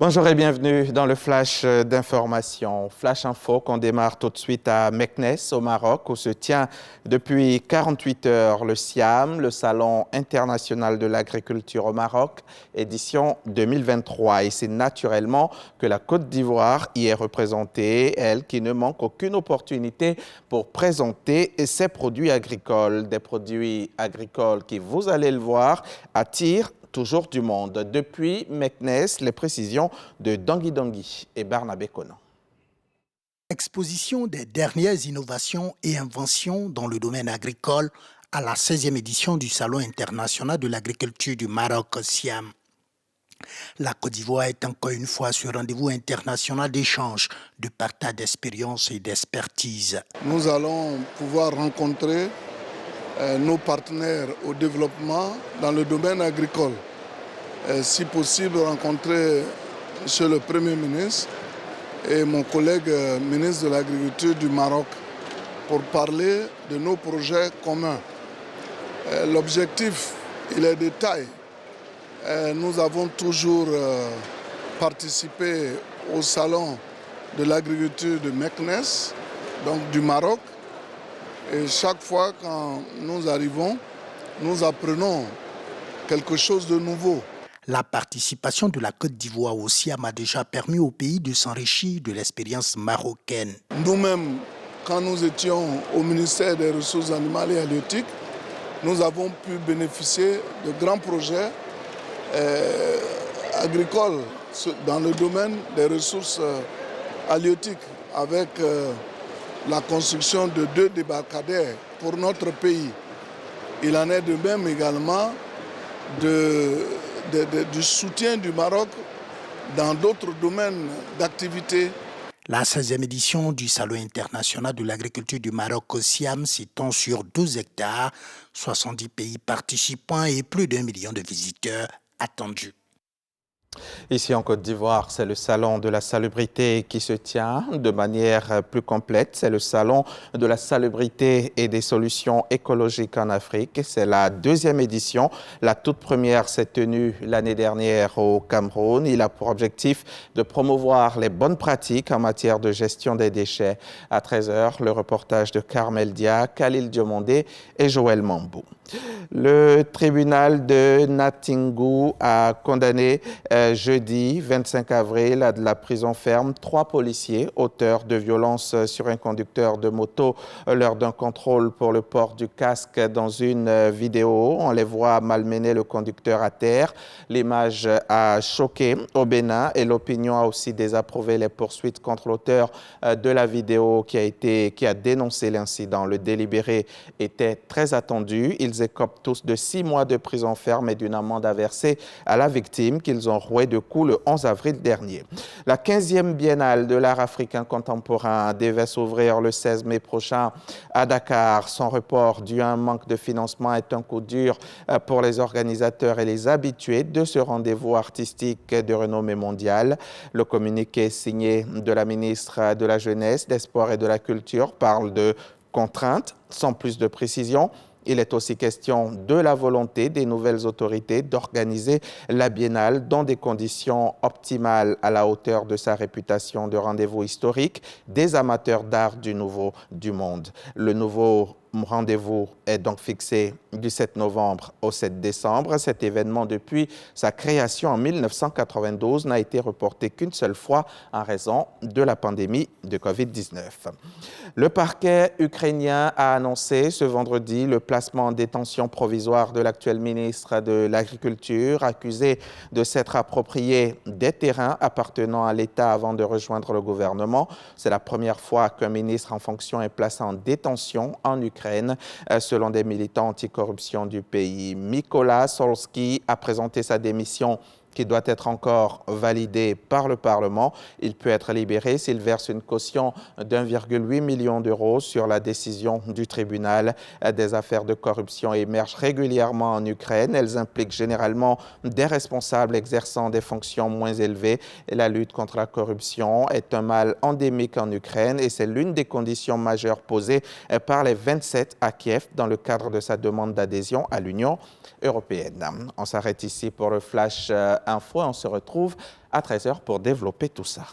Bonjour et bienvenue dans le Flash d'information. Flash Info qu'on démarre tout de suite à Meknès au Maroc où se tient depuis 48 heures le SIAM, le Salon international de l'agriculture au Maroc, édition 2023. Et c'est naturellement que la Côte d'Ivoire y est représentée, elle qui ne manque aucune opportunité pour présenter ses produits agricoles. Des produits agricoles qui, vous allez le voir, attirent toujours du monde. Depuis Meknès, les précisions de Dangui Dangui et Barnabé Konan. Exposition des dernières innovations et inventions dans le domaine agricole à la 16e édition du Salon international de l'agriculture du Maroc, SIAM. La Côte d'Ivoire est encore une fois ce rendez-vous international d'échange, de partage d'expériences et d'expertise. Nous allons pouvoir rencontrer nos partenaires au développement dans le domaine agricole. Si possible, rencontrer M. le Premier ministre et mon collègue ministre de l'Agriculture du Maroc pour parler de nos projets communs. L'objectif, il est de taille. Nous avons toujours participé au salon de l'agriculture de Meknès, donc du Maroc. Et chaque fois quand nous arrivons, nous apprenons quelque chose de nouveau. La participation de la Côte d'Ivoire au SIAM a déjà permis au pays de s'enrichir de l'expérience marocaine. Nous-mêmes, quand nous étions au ministère des Ressources animales et halieutiques, nous avons pu bénéficier de grands projets agricoles dans le domaine des ressources halieutiques avec la construction de 2 débarcadères pour notre pays. Il en est de même également du soutien du Maroc dans d'autres domaines d'activité. La 16e édition du Salon international de l'agriculture du Maroc au SIAM s'étend sur 12 hectares, 70 pays participants et plus d'1 million de visiteurs attendus. Ici en Côte d'Ivoire, c'est le salon de la salubrité qui se tient de manière plus complète. C'est le salon de la salubrité et des solutions écologiques en Afrique. C'est la 2e édition. La toute première s'est tenue l'année dernière au Cameroun. Il a pour objectif de promouvoir les bonnes pratiques en matière de gestion des déchets. À 13 h, le reportage de Carmel Dia, Khalil Diomondé et Joël Mambou. Le tribunal de Natingou a condamné jeudi 25 avril à de la prison ferme 3 policiers auteurs de violences sur un conducteur de moto lors d'un contrôle pour le port du casque. Dans une vidéo, on les voit malmener le conducteur à terre. L'image a choqué au Bénin et l'opinion a aussi désapprouvé les poursuites contre l'auteur de la vidéo qui a dénoncé l'incident. Le délibéré était très attendu. Ils écopent tous de 6 mois de prison ferme et d'une amende à verser à la victime qu'ils ont roué de coups le 11 avril dernier. La 15e biennale de l'art africain contemporain devait s'ouvrir le 16 mai prochain à Dakar. Son report dû à un manque de financement est un coup dur pour les organisateurs et les habitués de ce rendez-vous artistique de renommée mondiale. Le communiqué signé de la ministre de la Jeunesse, des Sports et de la Culture parle de contraintes sans plus de précision. Il est aussi question de la volonté des nouvelles autorités d'organiser la biennale dans des conditions optimales à la hauteur de sa réputation de rendez-vous historique des amateurs d'art du monde. Le nouveau rendez-vous est donc fixé du 7 novembre au 7 décembre. Cet événement, depuis sa création en 1992, n'a été reporté qu'une seule fois en raison de la pandémie de Covid-19. Le parquet ukrainien a annoncé ce vendredi le placement en détention provisoire de l'actuel ministre de l'Agriculture, accusé de s'être approprié des terrains appartenant à l'État avant de rejoindre le gouvernement. C'est la première fois qu'un ministre en fonction est placé en détention en Ukraine, selon des militants anticorruption du pays. Mykola Solski a présenté sa démission qui doit être encore validé par le Parlement. Il peut être libéré s'il verse une caution d'1,8 million d'euros sur la décision du tribunal. Des affaires de corruption émergent régulièrement en Ukraine. Elles impliquent généralement des responsables exerçant des fonctions moins élevées. Et la lutte contre la corruption est un mal endémique en Ukraine et c'est l'une des conditions majeures posées par les 27 à Kiev dans le cadre de sa demande d'adhésion à l'Union européenne. On s'arrête ici pour le flash Info. On se retrouve à 13 h pour développer tout ça.